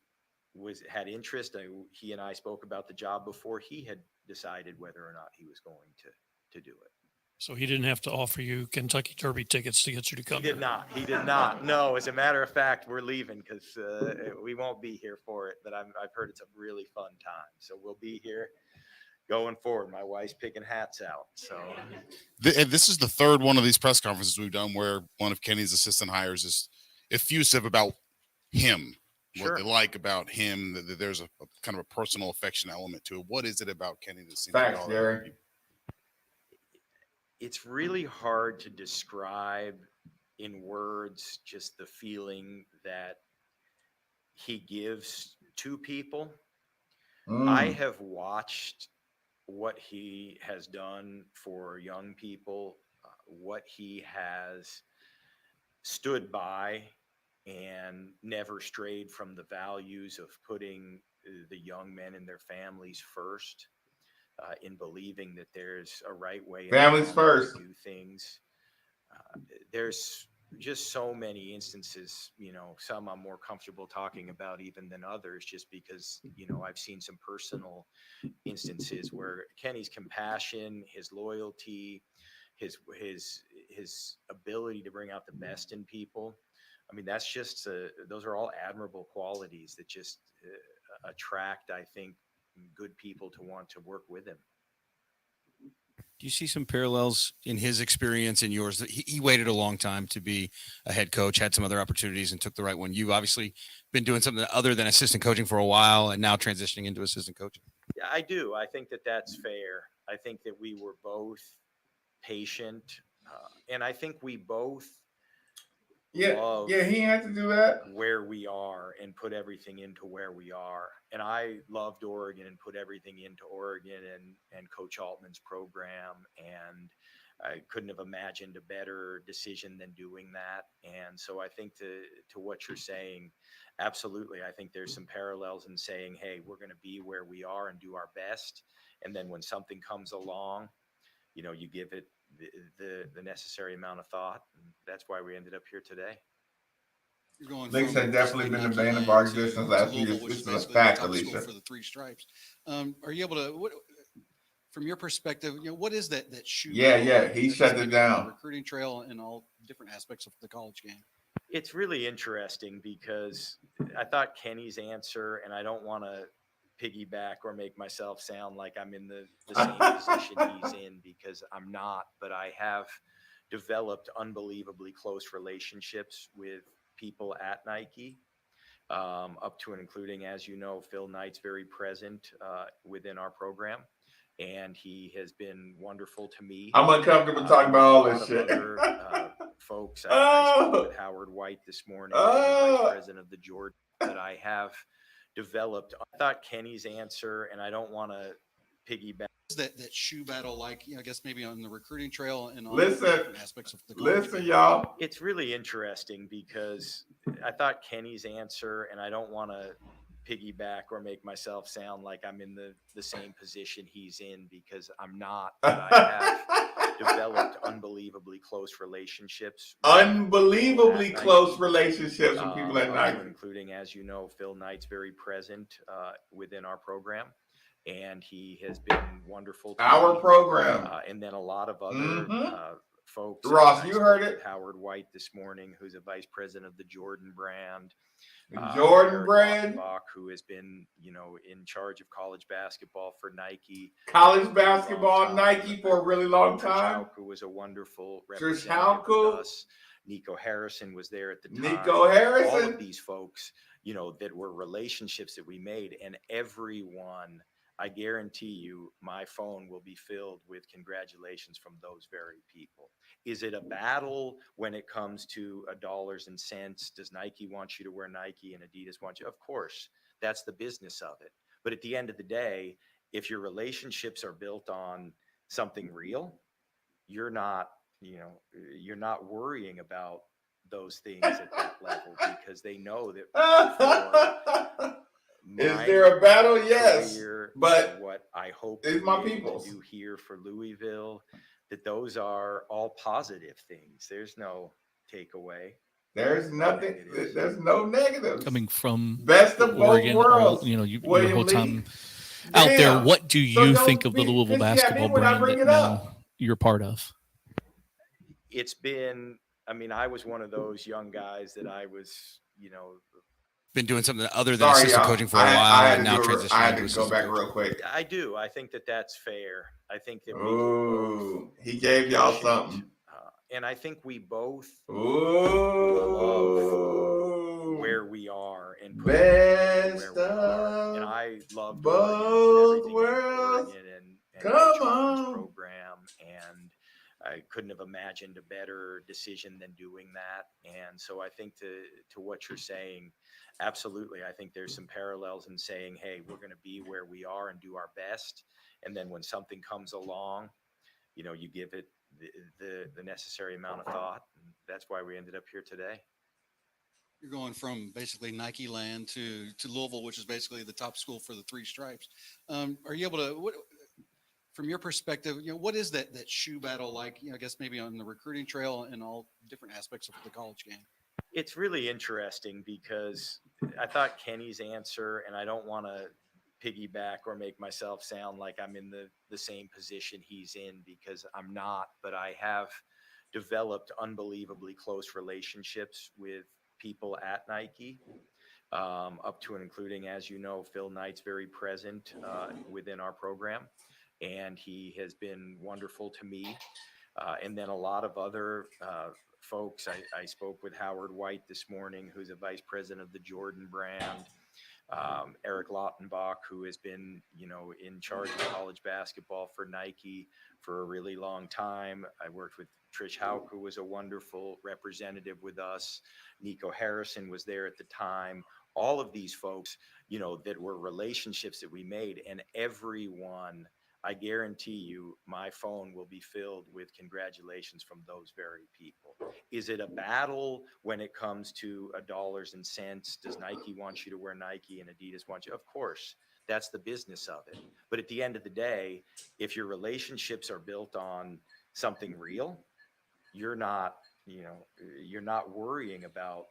had interest. He and I spoke about the job before he had decided whether or not he was going to do it. So he didn't have to offer you Kentucky Derby tickets to get you to come. He did not. He did not. No, as a matter of fact, we're leaving because we won't be here for it. But I've heard it's a really fun time. So we'll be here going forward. My wife's picking hats out. So this is the third one of these press conferences we've done where one of Kenny's assistant hires is effusive about him, what they like about him, that there's a kind of a personal affection element to it. What is it about Kenny that seems Thanks, Gary. It's really hard to describe in words just the feeling that he gives to people. I have watched what he has done for young people, what he has stood by and never strayed from the values of putting the young men and their families first, in believing that there's a right way families first to do things. There's just so many instances, some I'm more comfortable talking about even than others, just because, I've seen some personal instances where Kenny's compassion, his loyalty, his ability to bring out the best in people. I mean, that's just, those are all admirable qualities that just attract, I think, good people to want to work with him. Do you see some parallels in his experience and yours? That he waited a long time to be a head coach, had some other opportunities, and took the right one. You've obviously been doing something other than assistant coaching for a while, and now transitioning into assistant coaching. Yeah, I do. I think that that's fair. I think that we were both patient, and I think we both love he had to do that. where we are and put everything into where we are. And I loved Oregon and put everything into Oregon and Coach Altman's program. And I couldn't have imagined a better decision than doing that. And so I think to what you're saying, Absolutely. I think there's some parallels in saying, hey, we're going to be where we are and do our best. And then when something comes along, you give it the necessary amount of thought. And that's why we ended up here today. You're going Knicks from had definitely been the Nike bane of land our to existence last few Louisville, years. which This is is a basically the fact, top school Alicia. for the three stripes. Are you able to, from your perspective, what is that shoe? Yeah, battle yeah, like, he just shut it maybe on the down. recruiting trail and all different aspects of the college game? It's really interesting because I thought Kenny's answer, and I don't want to piggyback or make myself sound like I'm in the same position he's in, because I'm not, but I have developed unbelievably close relationships with people at Nike, up to and including, as you know, Phil Knight's very present within our program, and he has been wonderful to me. I'm uncomfortable talking about all this shit. Folks, I spoke with Howard White this morning, who's the vice president of the Jordan, that I have developed. I thought Kenny's answer, and I don't want to piggyback. That shoe battle like, I guess maybe on the recruiting trail and all Listen, different aspects of the college listen, game? y'all. It's really interesting because I thought Kenny's answer, and I don't want to piggyback or make myself sound like I'm in the same position he's in, because I'm not, but I have developed unbelievably close relationships. Unbelievably close relationships with people at up Nike. to and including, as you know, Phil Knight's very present within our program, and he has been wonderful to Our me. program. And then a lot of other folks. Ross, I you spoke heard with it. Howard White this morning, who's a vice president of the Jordan brand. Jordan Eric brand. Lautenbach, who has been, in charge of college basketball for Nike. College basketball, Nike for a really long Trish time. Hauku was a wonderful Trish representative with Hauku. us. Nico Harrison was there at the time. Nico Harrison. All of these folks, that were relationships that we made, and everyone, I guarantee you, my phone will be filled with congratulations from those very people. Is it a battle when it comes to dollars and cents? Does Nike want you to wear Nike and Adidas want you? Of course, that's the business of it. But at the end of the day, if your relationships are built on something real, you're not worrying about those things at that level, because they know that is there a battle? Yes, career, but what I hope it's to my be able people's. to do here for Louisville, that those are all positive things. There's no takeaway. There's nothing. There's no negatives. Coming from best of Oregon, both worlds. your William whole Lee. time out there, Damn. what do So you don't think of the be Louisville pissy at me basketball when I brand bring that it up. now you're part of? It's been, I was one of those young guys that I was, Been doing something other than Sorry, assistant y'all. coaching for a I while, had and to now do it. transitioning I had into to go assistant back coaching. real quick. I do. I think that that's fair. I think that we Ooh, he gave y'all something. and I think we both Ooh, love where we are and put best where we are. of And I loved both Oregon, worlds. Oregon and Come Coach Holland's on. program, and I couldn't have imagined a better decision than doing that. And so I think to what you're saying, absolutely, I think there's some parallels in saying, hey, we're going to be where we are and do our best. And then when something comes along, you give it the necessary amount of thought. And that's why we ended up here today. You're going from basically Nike land to Louisville, which is basically the top school for the three stripes. Are you able to, from your perspective, what is that shoe battle like, I guess maybe on the recruiting trail and all different aspects of the college game? It's really interesting because I thought Kenny's answer, and I don't want to piggyback or make myself sound like I'm in the same position he's in, because I'm not, but I have developed unbelievably close relationships with people at Nike, up to and including, as you know, Phil Knight's very present within our program, and he has been wonderful to me. And then a lot of other folks. I spoke with Howard White this morning, who's a vice president of the Jordan brand. Eric Lautenbach, who has been, in charge of college basketball for Nike for a really long time. I worked with Trish Hauku, who was a wonderful representative with us. Nico Harrison was there at the time. All of these folks, that were relationships that we made, and everyone, I guarantee you my phone will be filled with congratulations from those very people. Is it a battle when it comes to dollars and cents? Does Nike want you to wear Nike and Adidas want you? Of course, that's the business of it. But at the end of the day, if your relationships are built on something real, you're not worrying about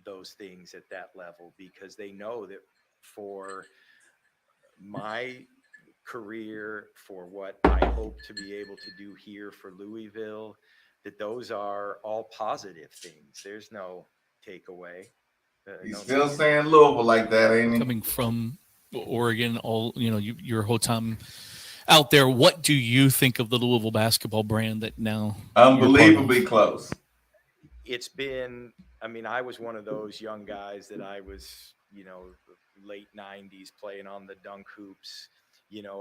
those things at that level, because they know that for my career, for what I hope to be able to do here for Louisville, that those are all positive things. There's no takeaway. He's still saying Louisville like that, ain't he? Coming from Oregon, your whole time out there, what do you think of the Louisville basketball brand that now Unbelievably close? It's been, I was one of those young guys that I was, late 90s playing on the dunk hoops,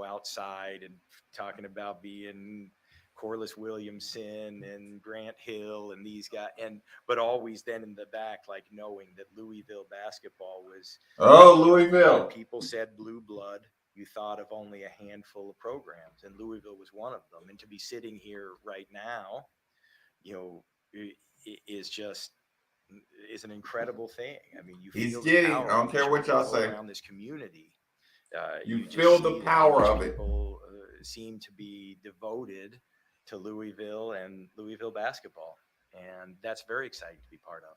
outside and talking about being Corliss Williamson and Grant Hill and these guys, but always then in the back, like knowing that Louisville basketball was, Louisville. when people said blue blood, you thought of only a handful of programs, and Louisville was one of them. And to be sitting here right now, is an incredible thing. You feel He's giddy. power I don't care what y'all say around this community. You just feel see the how power much of it. people seem to be devoted to Louisville and Louisville basketball, and that's very exciting to be part of.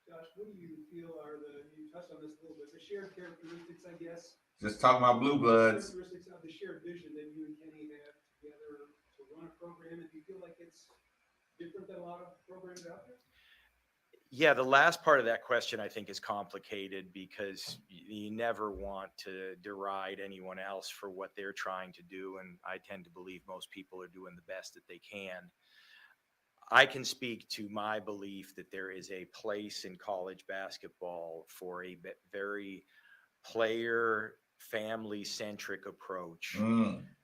Josh, what do you feel are you touched on this a little bit, the shared characteristics, I guess? Just talking about blue bloods. Characteristics of the shared vision that you and Kenny have together to run a program, and do you feel like it's different than a lot of programs out there? Yeah, the last part of that question I think is complicated, because you never want to deride anyone else for what they're trying to do, and I tend to believe most people are doing the best that they can. I can speak to my belief that there is a place in college basketball for a very player, family-centric approach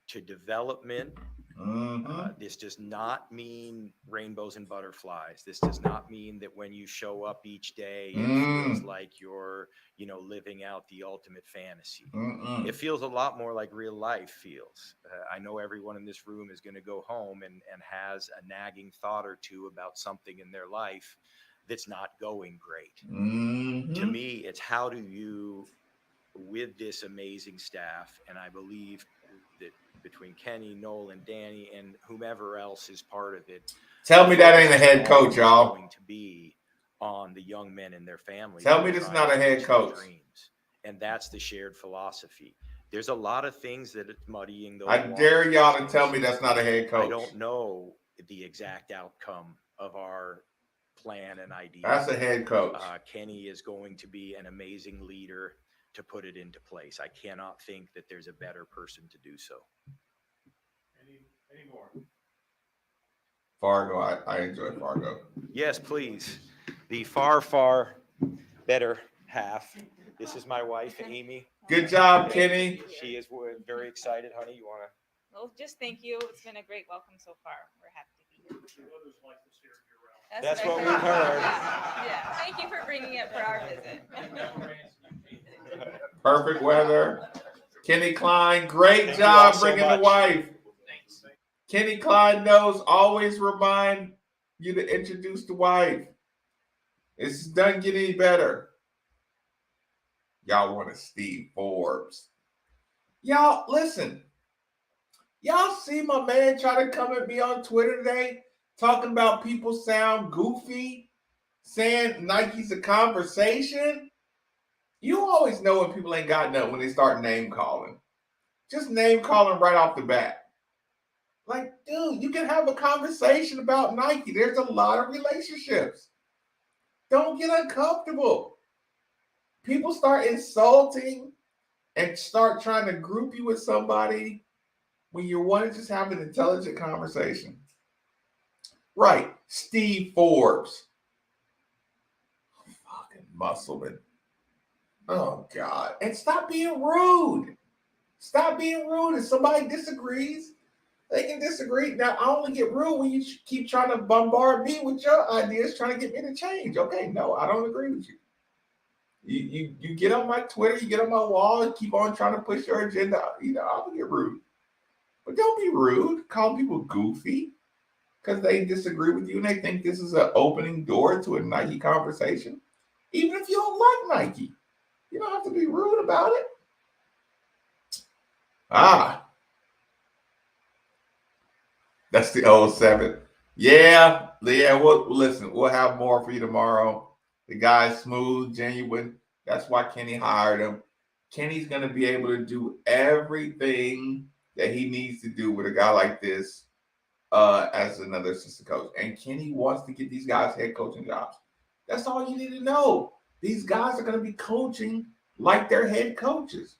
to development. This does not mean rainbows and butterflies. This does not mean that when you show up each day, it feels like you're, living out the ultimate fantasy. It feels a lot more like real life feels. I know everyone in this room is going to go home and has a nagging thought or two about something in their life that's not going great. To me, it's how do you, with this amazing staff, and I believe that between Kenny, Nolan, Danny, and whomever else is part of it. Tell me that ain't a head coach, y'all. Going to be on the young men and their families. Tell me this is not a head coach. Dreams. And that's the shared philosophy. There's a lot of things that are muddying those. I dare y'all to tell me that's not a head coach. I don't know the exact outcome of our plan and idea. That's a head coach. Kenny is going to be an amazing leader to put it into place. I cannot think that there's a better person to do so. Any more? Fargo, I enjoy Fargo. Yes, please. The far, far better half. This is my wife, Amy. Good job, Kenny. She is very excited, honey. You want to? Well, just thank you. It's been a great welcome so far. We're happy to be here. That's what we heard. Yeah. Thank you for bringing it for our visit. Perfect weather. Kenny Klein, great job bringing the wife. Kenny Klein knows, always remind you to introduce the wife. It doesn't get any better. Y'all want a Steve Forbes. Y'all, listen. Y'all see my man try to come at me on Twitter today, talking about people sound goofy, saying Nike's a conversation. You always know when people ain't got nothing when they start name calling. Just name calling right off the bat. Like, dude, you can have a conversation about Nike. There's a lot of relationships. Don't get uncomfortable. People start insulting and start trying to group you with somebody when you want to just have an intelligent conversation. Right. Steve Forbes. Fucking muscleman. Oh, God. And stop being rude. Stop being rude. If somebody disagrees, they can disagree. Now, I only get rude when you keep trying to bombard me with your ideas, trying to get me to change. Okay, no, I don't agree with you. You get on my Twitter, you get on my wall, and keep on trying to push your agenda. I'm going to get rude. But don't be rude. Call people goofy because they disagree with you and they think this is an opening door to a Nike conversation. Even if you don't like Nike, you don't have to be rude about it. That's the 07. Yeah. We'll have more for you tomorrow. The guy's smooth, genuine. That's why Kenny hired him. Kenny's going to be able to do everything that he needs to do with a guy like this as another assistant coach. And Kenny wants to get these guys head coaching jobs. That's all you need to know. These guys are going to be coaching like they're head coaches.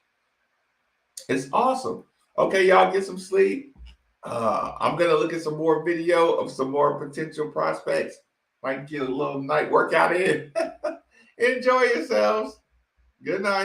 It's awesome. Okay, y'all, get some sleep. I'm going to look at some more video of some more potential prospects. Might get a little night workout in. Enjoy yourselves. Good night.